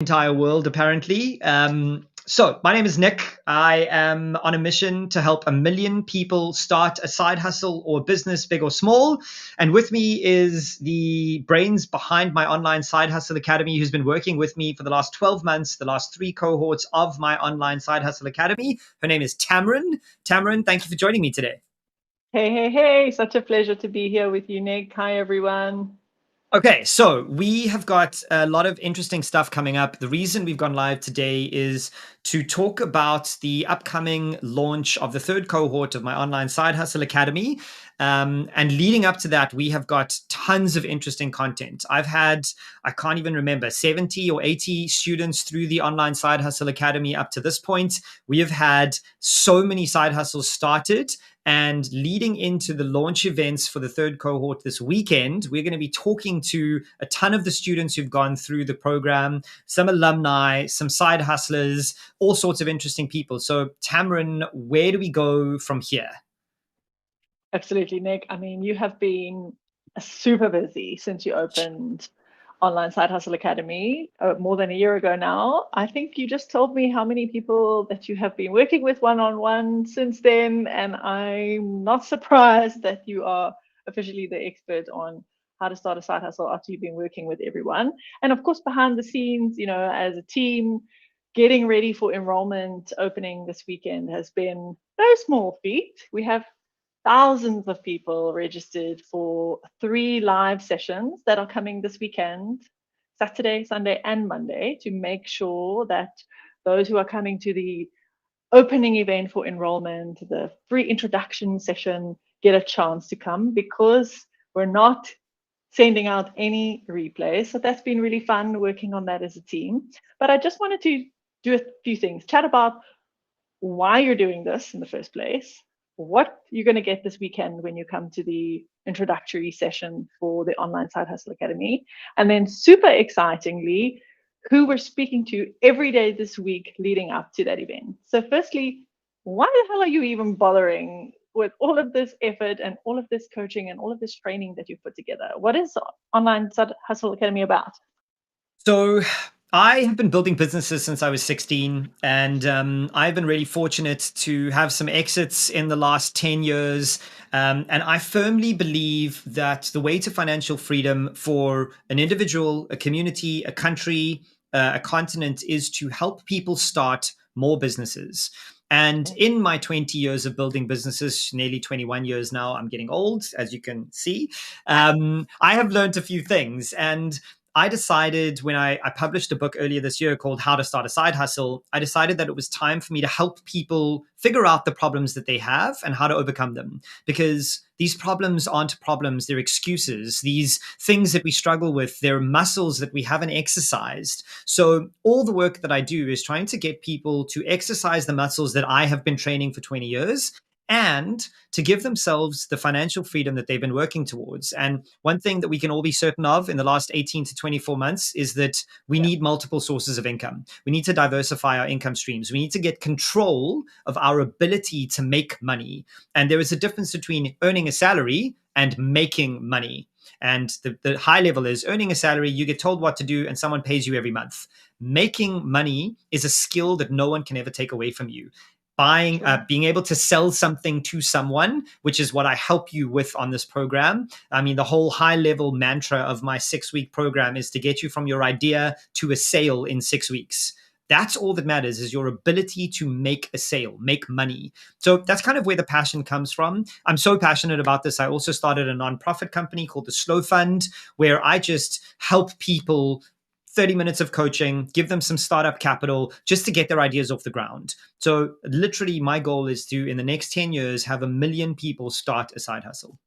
Entire world, apparently. So, my name is Nick. I am on a mission to help 1 million people start a side hustle or business, big or small. And with me is the brains behind my online side hustle academy, who's been working with me for the last 12 months, the last 3 cohorts of my online side hustle academy. Her name is Tamron. Tamron, thank you for joining me today. Hey, hey, hey, such a pleasure to be here with you, Nick. Hi, everyone. Okay, so we have got a lot of interesting stuff coming up. The reason we've gone live today is to talk about the upcoming launch of the 3rd cohort of my online side hustle academy. And leading up to that, we have got tons of interesting content. I've had, I can't even remember, 70 or 80 students through the online side hustle academy up to this point. We have had so many side hustles started. And leading into the launch events for the 3rd cohort this weekend, we're going to be talking to a ton of the students who've gone through the program, some alumni, some side hustlers, all sorts of interesting people. So, Tamron, where do we go from here? Absolutely, Nick. I mean, you have been super busy since you opened Online Side Hustle Academy more than a year ago now. I think you just told me how many people that you have been working with one-on-one since then, and I'm not surprised that you are officially the expert on how to start a side hustle after you've been working with everyone. And of course, behind the scenes, as a team, getting ready for enrollment opening this weekend has been no small feat. We have thousands of people registered for 3 live sessions that are coming this weekend, Saturday, Sunday, and Monday, to make sure that those who are coming to the opening event for enrollment, the free introduction session, get a chance to come, because we're not sending out any replays. So that's been really fun working on that as a team. But I just wanted to do a few things, chat about why you're doing this in the first place, what you're going to get this weekend when you come to the introductory session for the Online Side Hustle Academy, and then super excitingly, who we're speaking to every day this week leading up to that event. So, firstly, why the hell are you even bothering with all of this effort and all of this coaching and all of this training that you've put together? What is Online Side Hustle Academy about? So, I have been building businesses since I was 16, and I've been really fortunate to have some exits in the last 10 years. And I firmly believe that the way to financial freedom for an individual, a community, a country, a continent is to help people start more businesses. And in my 20 years of building businesses, nearly 21 years now, I'm getting old, as you can see. I have learned a few things. And I decided when I published a book earlier this year called How to Start a Side Hustle, I decided that it was time for me to help people figure out the problems that they have and how to overcome them. Because these problems aren't problems, they're excuses. These things that we struggle with, they're muscles that we haven't exercised. So, all the work that I do is trying to get people to exercise the muscles that I have been training for 20 years and to give themselves the financial freedom that they've been working towards. And one thing that we can all be certain of in the last 18 to 24 months is that we Yeah. need multiple sources of income. We need to diversify our income streams. We need to get control of our ability to make money. And there is a difference between earning a salary and making money. And the high level is earning a salary, you get told what to do, and someone pays you every month. Making money is a skill that no one can ever take away from you. Being able to sell something to someone, which is what I help you with on this program. I mean, the whole high level mantra of my 6-week program is to get you from your idea to a sale in 6 weeks. That's all that matters, is your ability to make a sale, make money. So that's kind of where the passion comes from. I'm so passionate about this. I also started a nonprofit company called the Slow Fund, where I just help people 30 minutes of coaching, give them some startup capital just to get their ideas off the ground. So, literally, my goal is to, in the next 10 years, have 1 million people start a side hustle.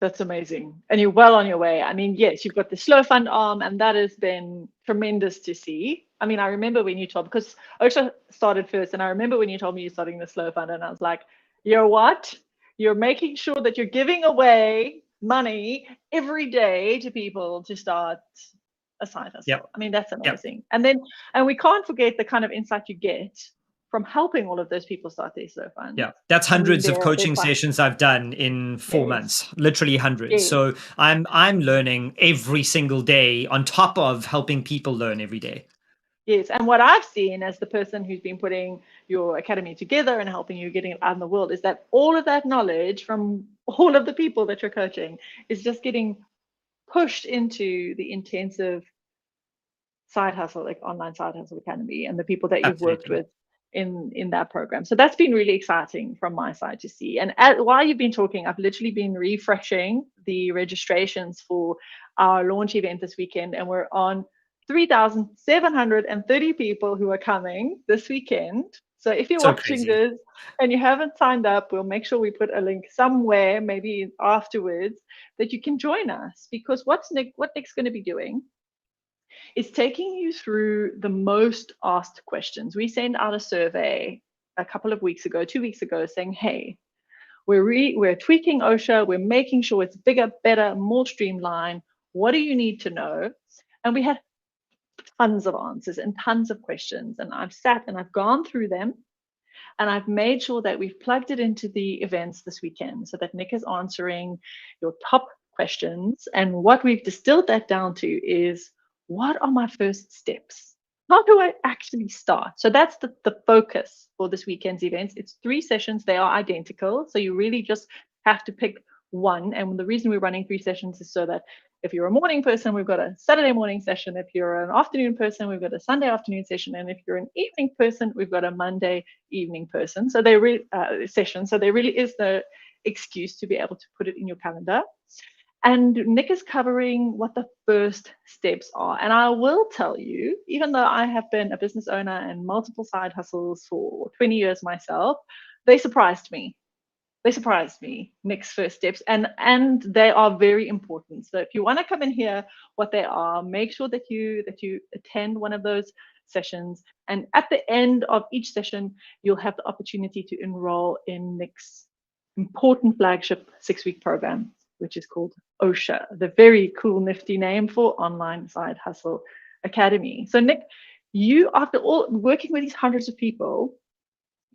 That's amazing. And you're well on your way. I mean, yes, you've got the Slow Fund arm, and that has been tremendous to see. I mean, I remember when you told, because OSHA started first, and I remember when you told me you're starting the Slow Fund, and I was like, you're what? You're making sure that you're giving away money every day to people to start a side Yep. hustle. I mean, that's Yep. amazing. And we can't forget the kind of insight you get from helping all of those people start their slow Yeah, funds. that's I mean, hundreds of they're coaching fun. sessions I've done in four Yes, months, literally hundreds. yes. So I'm learning every single day on top of helping people learn every day. Yes, and what I've seen as the person who's been putting your academy together and helping you getting it out in the world is that all of that knowledge from all of the people that you're coaching is just getting pushed into the intensive side hustle, like online side hustle academy, and the people that you've worked Absolutely. with in that program. So that's been really exciting from my side to see. And while you've been talking, I've literally been refreshing the registrations for our launch event this weekend, and we're on 3,730 people who are coming this weekend. So if you're So watching crazy. this and you haven't signed up, we'll make sure we put a link somewhere, maybe afterwards, that you can join us. Because what Nic's going to be doing is taking you through the most asked questions. We sent out a survey a couple of weeks ago, 2 weeks ago, saying, hey, we're tweaking OSHA, we're making sure it's bigger, better, more streamlined. What do you need to know? And we had tons of answers and tons of questions. And I've sat and I've gone through them and I've made sure that we've plugged it into the events this weekend so that Nic is answering your top questions. And what we've distilled that down to is, what are my first steps? How do I actually start? So that's the focus for this weekend's events. It's 3 sessions, they are identical. So you really just have to pick one. And the reason we're running 3 sessions is so that if you're a morning person, we've got a Saturday morning session. If you're an afternoon person, we've got a Sunday afternoon session. And if you're an evening person, we've got a Monday evening person. So session. So there really is no excuse to be able to put it in your calendar. And Nic is covering what the first steps are. And I will tell you, even though I have been a business owner and multiple side hustles for 20 years myself, they surprised me. Nic's first steps, and they are very important. So if you want to come and hear what they are, make sure that you attend one of those sessions. And at the end of each session, you'll have the opportunity to enroll in Nic's important flagship 6-week program, which is called OSHA, the very cool, nifty name for Online Side Hustle Academy. So Nic, you, after all working with these hundreds of people,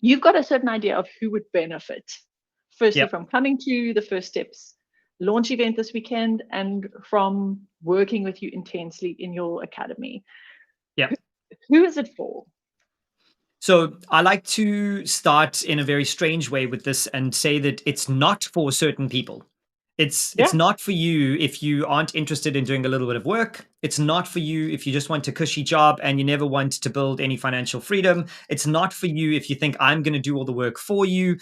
you've got a certain idea of who would benefit. Firstly, Yep. from coming to the first steps launch event this weekend and from working with you intensely in your academy. Yep. Who is it for? So I like to start in a very strange way with this and say that it's not for certain people. It's Yeah, not for you if you aren't interested in doing a little bit of work. It's not for you if you just want a cushy job and you never want to build any financial freedom. It's not for you if you think I'm going to do all the work for you.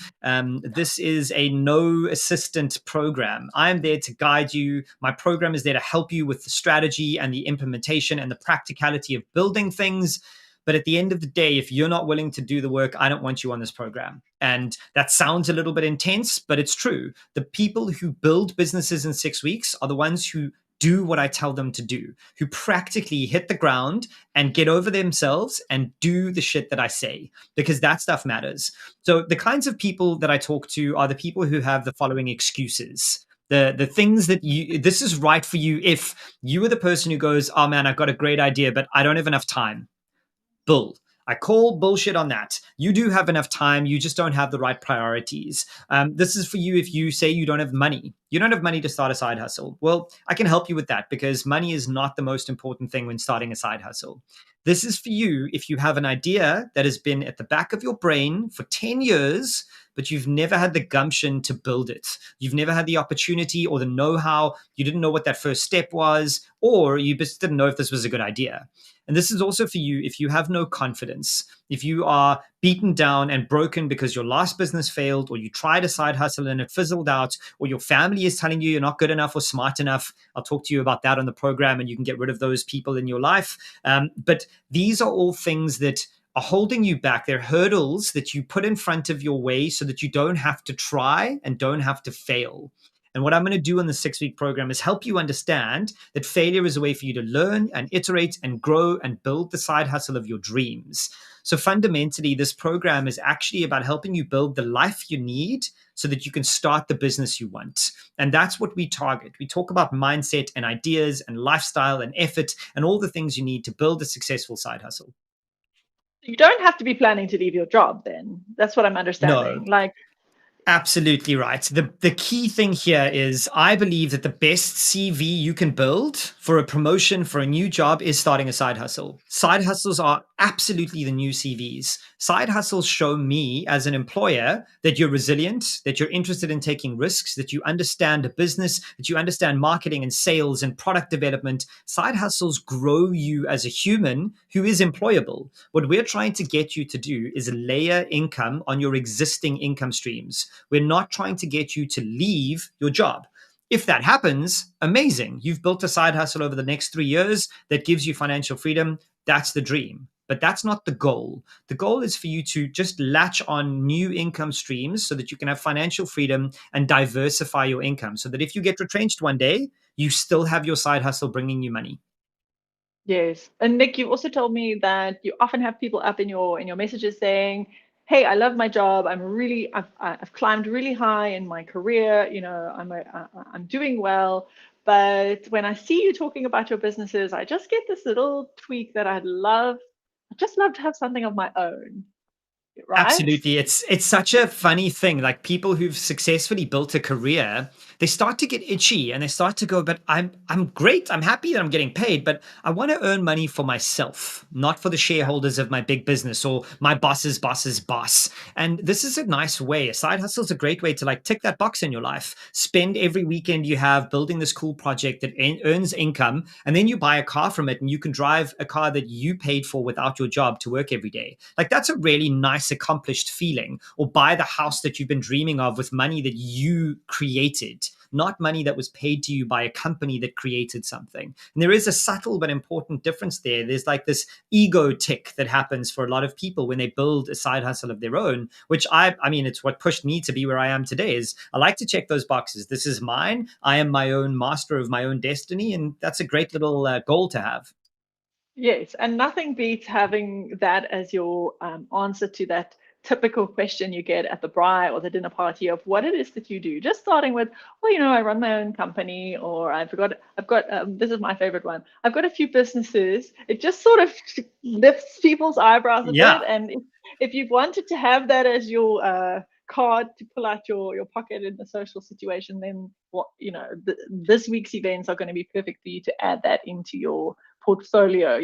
This is a no assistant program. I'm there to guide you. My program is there to help you with the strategy and the implementation and the practicality of building things. But at the end of the day, if you're not willing to do the work, I don't want you on this program. And that sounds a little bit intense, but it's true. The people who build businesses in 6 weeks are the ones who do what I tell them to do, who practically hit the ground and get over themselves and do the shit that I say, because that stuff matters. So the kinds of people that I talk to are the people who have the following excuses. The things that this is right for you if you are the person who goes, oh man, I've got a great idea, but I don't have enough time. Bull. I call bullshit on that. You do have enough time. You just don't have the right priorities. This is for you if you say you don't have money. You don't have money to start a side hustle. Well, I can help you with that because money is not the most important thing when starting a side hustle. This is for you if you have an idea that has been at the back of your brain for 10 years, but you've never had the gumption to build it. You've never had the opportunity or the know how. You didn't know what that first step was, or you just didn't know if this was a good idea. And this is also for you if you have no confidence, if you are beaten down and broken because your last business failed, or you tried a side hustle and it fizzled out, or your family is telling you you're not good enough or smart enough. I'll talk to you about that on the program and you can get rid of those people in your life. But these are all things that are holding you back. They're hurdles that you put in front of your way so that you don't have to try and don't have to fail. And what I'm going to do in the 6-week program is help you understand that failure is a way for you to learn and iterate and grow and build the side hustle of your dreams. So fundamentally, this program is actually about helping you build the life you need so that you can start the business you want. And that's what we target. We talk about mindset and ideas and lifestyle and effort and all the things you need to build a successful side hustle. You don't have to be planning to leave your job then. That's what I'm No. understanding. Like, Absolutely right. The key thing here is I believe that the best CV you can build for a promotion for a new job is starting a side hustle. Side hustles are absolutely the new CVs. Side hustles show me as an employer that you're resilient, that you're interested in taking risks, that you understand a business, that you understand marketing and sales and product development. Side hustles grow you as a human who is employable. What we're trying to get you to do is layer income on your existing income streams. We're not trying to get you to leave your job. If that happens, amazing. You've built a side hustle over the next 3 years that gives you financial freedom. That's the dream. But that's not the goal. The goal is for you to just latch on new income streams so that you can have financial freedom and diversify your income so that if you get retrenched one day, you still have your side hustle bringing you money. yes. And Nick, you also told me that you often have people up in your messages saying, "Hey, I love my job. I've climbed really high in my career. You know, I'm doing well. But when I see you talking about your businesses, I just get this little tweak that I'd just love to have something of my own." Right? Absolutely. It's such a funny thing. Like people who've successfully built a career, they start to get itchy and they start to go, but I'm great. I'm happy that I'm getting paid, but I want to earn money for myself, not for the Yeah. shareholders of my big business or my boss's boss's boss. And this is a nice way. A side hustle is a great way to like tick that box in your life. Spend every weekend you have building this cool project that earns income, and then you buy a car from it and you can drive a car that you paid for without your job to work every day. Like that's a really nice accomplished feeling. Or buy the house that you've been dreaming of with money that you created, not money that was paid to you by a company that created something. And there is a subtle but important difference there. There's like this ego tick that happens for a lot of people when they build a side hustle of their own, which I mean, it's what pushed me to be where I am today. Is I like to check those boxes. This is mine. I am my own master of my own destiny, and that's a great little goal to have. Yes, and nothing beats having that as your answer to that typical question you get at the braai or the dinner party of what it is that you do. Just starting with, well, you know, I run my own company, or I've got, this is my favorite one. I've got a few businesses. It just sort of lifts people's eyebrows a Yeah, bit. And if you've wanted to have that as your card to pull out your pocket in a social situation, then what, you know, this week's events are going to be perfect for you to add that into your portfolio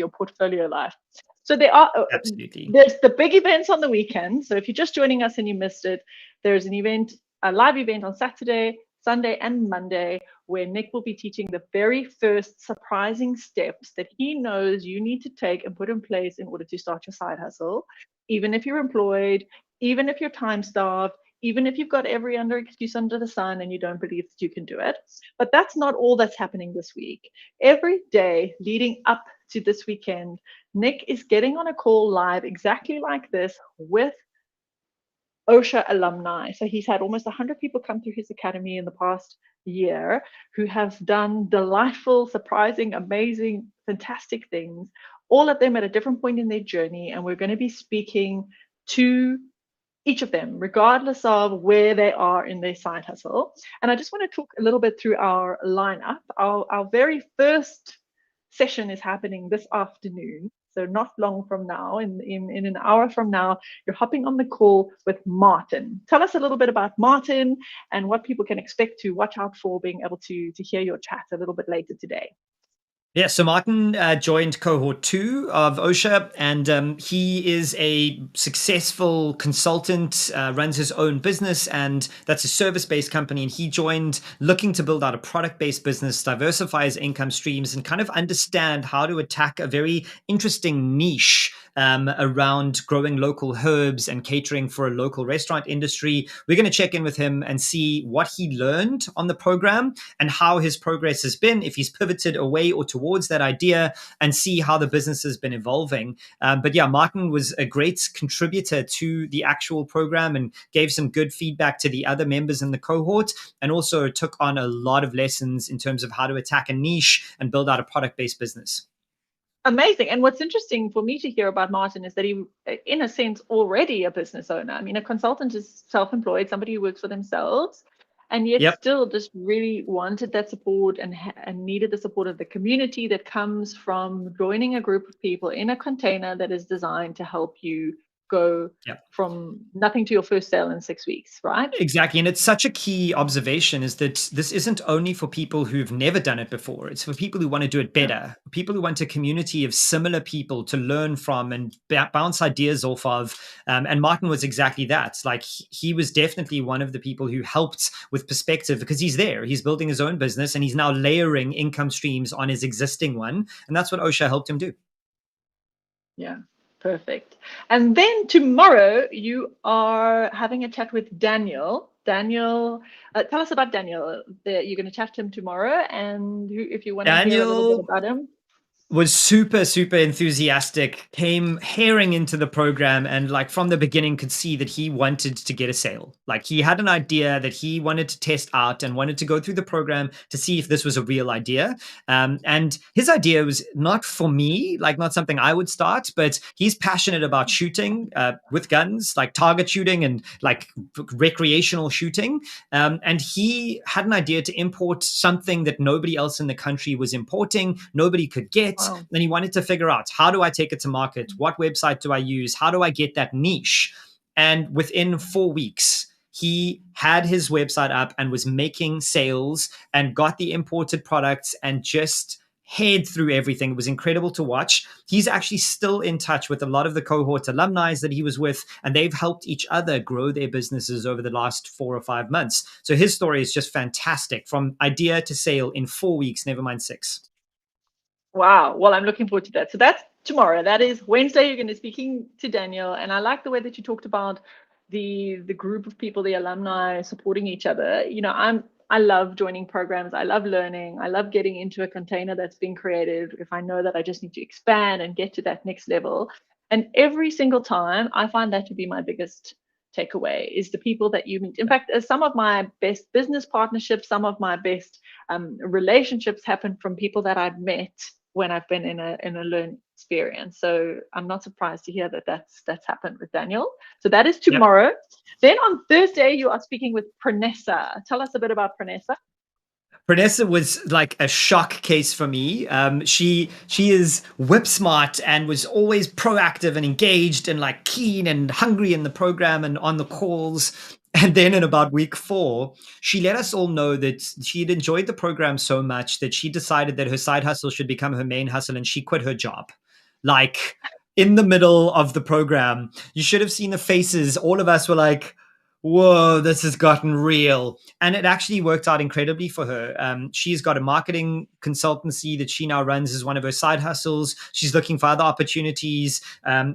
life. So absolutely. there's the big events on the weekend. So if you're just joining us and you missed it, there's an event, a live event on Saturday, Sunday, and Monday, where Nick will be teaching the very first surprising steps that he knows you need to take and put in place in order to start your side hustle, even if you're employed, even if you're time starved, even if you've got every under excuse under the sun and you don't believe that you can do it. But that's not all that's happening this week. Every day leading up to this weekend, Nick is getting on a call live exactly like this with OSHA alumni. So he's had almost 100 people come through his academy in the past year who have done delightful, surprising, amazing, fantastic things, all of them at a different point in their journey. And we're going to be speaking to each of them, regardless of where they are in their side hustle. And I just want to talk a little bit through our lineup. Our very first session is happening this afternoon. So not long from now, in an hour from now, you're hopping on the call with Martin. Tell us a little bit about Martin and what people can expect to watch out for being able to hear your chat a little bit later today. Yeah, so Martin joined cohort 2 of OSHA, and he is a successful consultant, runs his own business, and that's a service based company. And he joined looking to build out a product based business, diversify his income streams, and kind of understand how to attack a very interesting niche around growing local herbs and catering for a local restaurant industry. We're going to check in with him and see what he learned on the program and how his progress has been, if he's pivoted away or towards that idea, and see how the business has been evolving. But yeah, Martin was a great contributor to the actual program and gave some good feedback to the other members in the cohort, and also took on a lot of lessons in terms of how to attack a niche and build out a product based business. Amazing. And what's interesting for me to hear about Martin is that he, in a sense, already a business owner. I mean, a consultant is self employed, somebody who works for themselves. and yet Yep. still just really wanted that support and needed the support of the community that comes from joining a group of people in a container that is designed to help you go Yep. from nothing to your first sale in 6 weeks, right? Exactly. And it's such a key observation is that this isn't only for people who've never done it before. It's for people who want to do it Yeah. better, people who want a community of similar people to learn from and bounce ideas off of. And Martin was exactly that. Like he was definitely one of the people who helped with perspective because he's there. He's building his own business and he's now layering income streams on his existing one. And that's what OSHA helped him do. Yeah, perfect. And then tomorrow you are having a chat with Daniel. Daniel, tell us about Daniel. You're going to chat to him tomorrow, and if you want to hear a little bit Daniel about him. was super enthusiastic, came herring into the program, and like from the beginning could see that he wanted to get a sale. Like he had an idea that he wanted to test out and wanted to go through the program to see if this was a real idea. And his idea was not for me, like not something I would start, but he's passionate about shooting with guns, like target shooting and like recreational shooting. And he had an idea to import something that nobody else in the country was importing, nobody could get. Wow. And he wanted to figure out, how do I take it to market? What website do I use? How do I get that niche? And within 4 weeks, he had his website up and was making sales and got the imported products and just head through everything. It was incredible to watch. He's actually still in touch with a lot of the cohort alumni that he was with, and they've helped each other grow their businesses over the last 4 or 5 months. So his story is just fantastic, from idea to sale in 4 weeks, never mind 6. Wow. Well, I'm looking forward to that. So that's tomorrow. That is Wednesday. You're going to be speaking to Daniel, and I like the way that you talked about the group of people, the alumni supporting each other. I love joining programs. I love learning. I love getting into a container that's been created. If I know that I just need to expand and get to that next level, and every single time I find that to be my biggest takeaway is the people that you meet. In fact, some of my best business partnerships, some of my best relationships happen from people that I've met when I've been in a learn experience. So I'm not surprised to hear that that's happened with Daniel. So that is Yep. tomorrow. Then on Thursday, you are speaking with Pranessa. Tell us a bit about Pranessa. Vanessa was like a shock case for me. She is whip smart and was always proactive and engaged and like keen and hungry in the program and on the calls. And then in about week 4, she let us all know that she had enjoyed the program so much that she decided that her side hustle should become her main hustle, and she quit her job. Like in the middle of the program, you should have seen the faces. All of us were like, whoa, this has gotten real. And it actually worked out incredibly for her. She's got a marketing consultancy that she now runs as one of her side hustles. She's looking for other opportunities.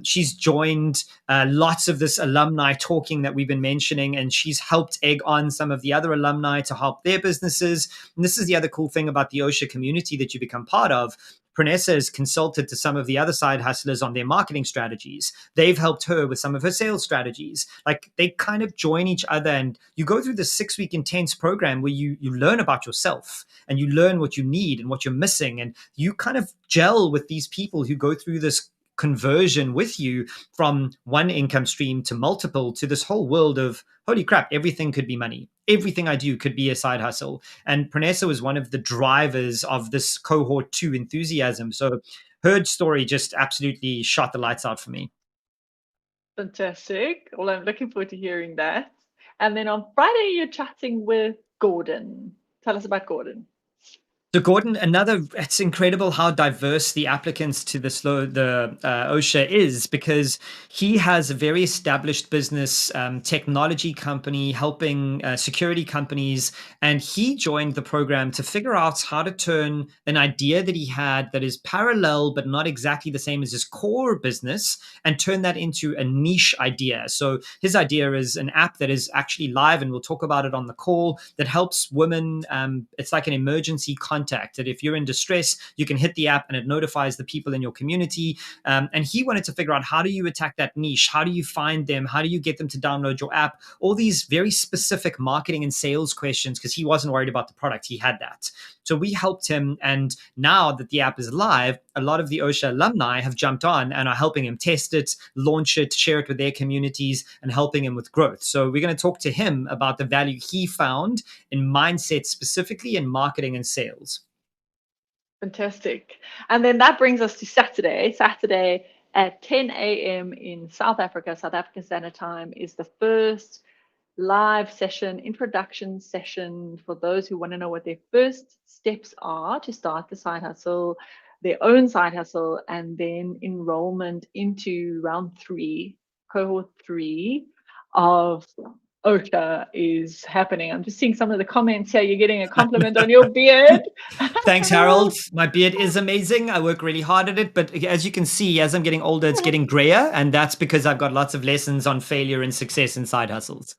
She's joined lots of this alumni talking that we've been mentioning, and she's helped egg on some of the other alumni to help their businesses. And this is the other cool thing about the OSHA community that you become part of. Pranessa has consulted to some of the other side hustlers on their marketing strategies. They've helped her with some of her sales strategies. Like they kind of join each other, and you go through this 6-week intense program where you learn about yourself and you learn what you need and what you're missing. And you kind of gel with these people who go through this conversion with you from one income stream to multiple, to this whole world of holy crap, everything could be money. Everything I do could be a side hustle. And Pranessa was one of the drivers of this cohort 2 enthusiasm. So her story just absolutely shot the lights out for me. Fantastic. Well, I'm looking forward to hearing that. And then on Friday, you're chatting with Gordon. Tell us about Gordon. So Gordon, it's incredible how diverse the applicants to the OSHA is, because he has a very established business, technology company helping security companies, and he joined the program to figure out how to turn an idea that he had that is parallel but not exactly the same as his core business, and turn that into a niche idea. So his idea is an app that is actually live, and we'll talk about it on the call, that helps women. It's like an emergency contact contact. That if you're in distress, you can hit the app and it notifies the people in your community. And he wanted to figure out, how do you attack that niche? How do you find them? How do you get them to download your app? All these very specific marketing and sales questions, because he wasn't worried about the product. He had that. So we helped him. And now that the app is live, a lot of the OSHA alumni have jumped on and are helping him test it, launch it, share it with their communities, and helping him with growth. So we're going to talk to him about the value he found in mindset, specifically in marketing and sales. Fantastic. And then that brings us to Saturday. Saturday at 10 a.m. in South Africa, South African Standard Time, is the first live session, introduction session for those who want to know what their first steps are to start the side hustle, their own side hustle, and then enrollment into round 3, cohort 3 of OSHA is happening. I'm just seeing some of the comments here. You're getting a compliment on your beard. Thanks, Harold. My beard is amazing. I work really hard at it. But as you can see, as I'm getting older, it's getting grayer. And that's because I've got lots of lessons on failure and success in side hustles.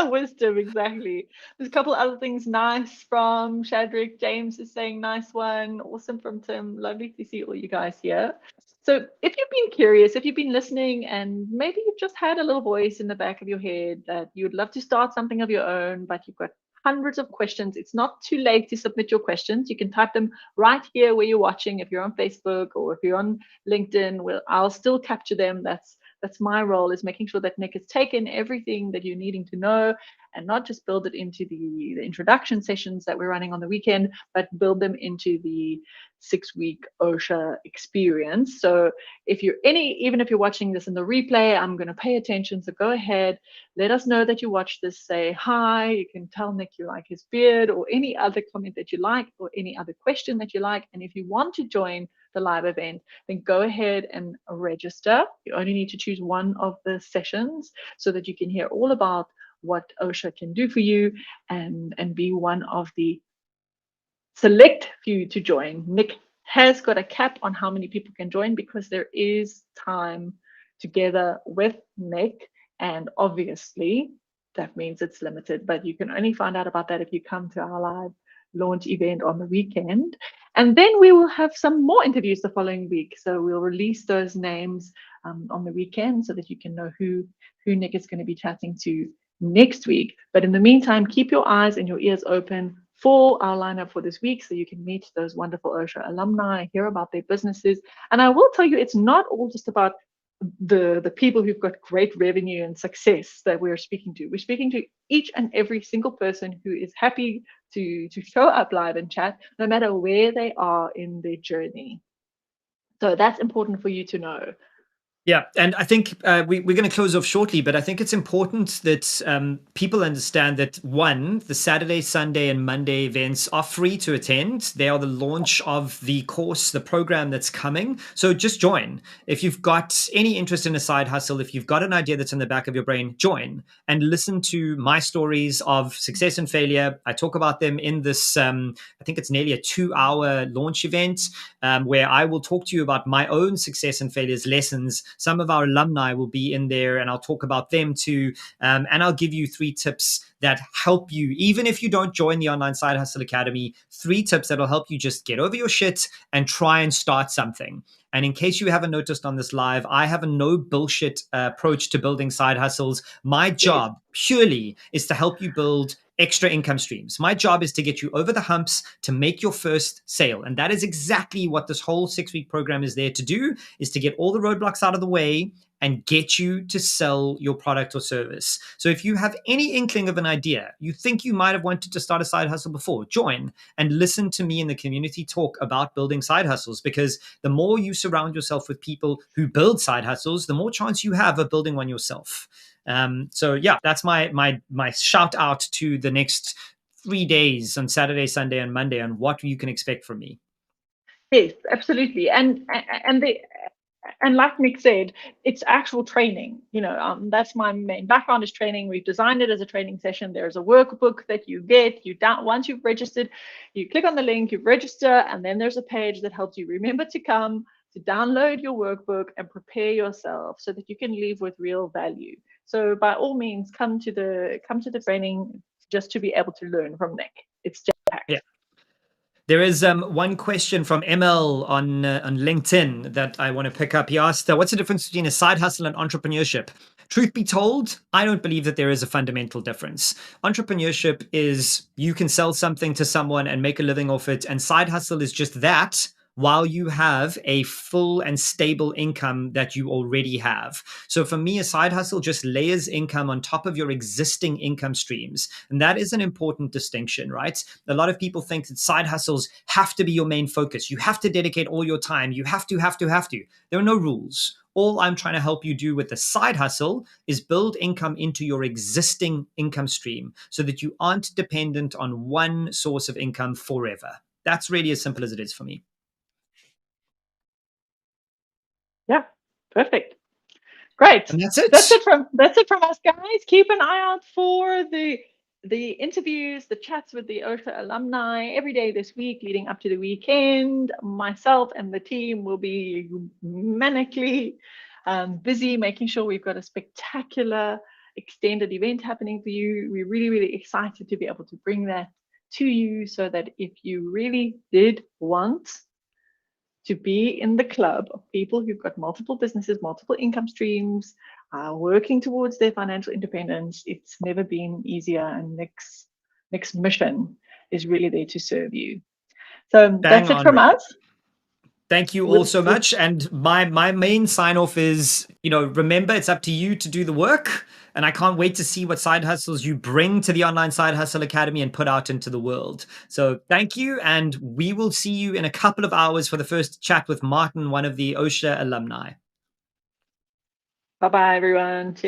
Wisdom, exactly. There's a couple other things nice from Shadrach. James is saying nice one. Awesome from Tim. Lovely to see all you guys here. So if you've been curious, if you've been listening, and maybe you've just had a little voice in the back of your head that you'd love to start something of your own, but you've got hundreds of questions, it's not too late to submit your questions. You can type them right here where you're watching. If you're on Facebook or if you're on LinkedIn, I'll still capture them. That's my role, is making sure that Nic has taken everything that you're needing to know and not just build it into the introduction sessions that we're running on the weekend, but build them into the 6-week OSHA experience. So even if you're watching this in the replay, I'm going to pay attention. So go ahead, let us know that you watched this. Say hi. You can tell Nic you like his beard, or any other comment that you like, or any other question that you like. And if you want to join the live event, then go ahead and register. You only need to choose one of the sessions so that you can hear all about what OSHA can do for you and be one of the select few to join. Nic has got a cap on how many people can join because there is time together with Nic, and obviously that means it's limited, but you can only find out about that if you come to our live launch event on the weekend. And then we will have some more interviews the following week. So we'll release those names on the weekend so that you can know who Nic is going to be chatting to next week. But in the meantime, keep your eyes and your ears open for our lineup for this week so you can meet those wonderful OSHA alumni, hear about their businesses. And I will tell you, it's not all just about the people who've got great revenue and success that we're speaking to. We're speaking to each and every single person who is happy to show up live and chat, no matter where they are in their journey. So that's important for you to know. Yeah, and I think we're going to close off shortly, but I think it's important that people understand that, one, the Saturday, Sunday, and Monday events are free to attend. They are the launch of the course, the program that's coming. So just join. If you've got any interest in a side hustle, if you've got an idea that's in the back of your brain, join and listen to my stories of success and failure. I talk about them in this, I think it's nearly a 2-hour launch event where I will talk to you about my own success and failures lessons. Some of our alumni will be in there and I'll talk about them too. And I'll give you 3 tips that help you, even if you don't join the Online Side Hustle Academy, 3 tips that'll help you just get over your shit and try and start something. And in case you haven't noticed on this live, I have a no bullshit approach to building side hustles. My job purely is to help you build extra income streams. My job is to get you over the humps to make your first sale. And that is exactly what this whole 6-week program is there to do, is to get all the roadblocks out of the way and get you to sell your product or service. So if you have any inkling of an idea, you think you might have wanted to start a side hustle before, join and listen to me in the community talk about building side hustles, because the more you surround yourself with people who build side hustles, the more chance you have of building one yourself. So yeah, that's my shout out to the next 3 days on Saturday, Sunday, and Monday on what you can expect from me. Yes, absolutely. And like Nic said, it's actual training. That's my main background, is training. We've designed it as a training session. There's a workbook that you get. Once you've registered, you click on the link, you register, and then there's a page that helps you remember to come to download your workbook and prepare yourself so that you can leave with real value. So by all means, come to the training just to be able to learn from Nic. It's jam-packed. Yeah. There is one question from ML on LinkedIn that I want to pick up. He asked, "What's the difference between a side hustle and entrepreneurship?" Truth be told, I don't believe that there is a fundamental difference. Entrepreneurship is you can sell something to someone and make a living off it, and side hustle is just that while you have a full and stable income that you already have. So for me, a side hustle just layers income on top of your existing income streams. And that is an important distinction, right? A lot of people think that side hustles have to be your main focus. You have to dedicate all your time. You have to. There are no rules. All I'm trying to help you do with the side hustle is build income into your existing income stream so that you aren't dependent on one source of income forever. That's really as simple as it is for me. Yeah, perfect. Great. And that's it. That's it from us, guys. Keep an eye out for the interviews, the chats with the OSHA alumni every day this week leading up to the weekend. Myself and the team will be manically busy making sure we've got a spectacular extended event happening for you. We're really, really excited to be able to bring that to you so that if you really did want to be in the club of people who've got multiple businesses, multiple income streams, working towards their financial independence, it's never been easier. And Nic's mission is really there to serve you. So Bang that's it on, from Ray. us. Thank you all We'll, so we'll, much. And my main sign off is, remember it's up to you to do the work. And I can't wait to see what side hustles you bring to the Online Side Hustle Academy and put out into the world. So thank you. And we will see you in a couple of hours for the first chat with Martin, one of the OSHA alumni. bye-bye, everyone. Cheers.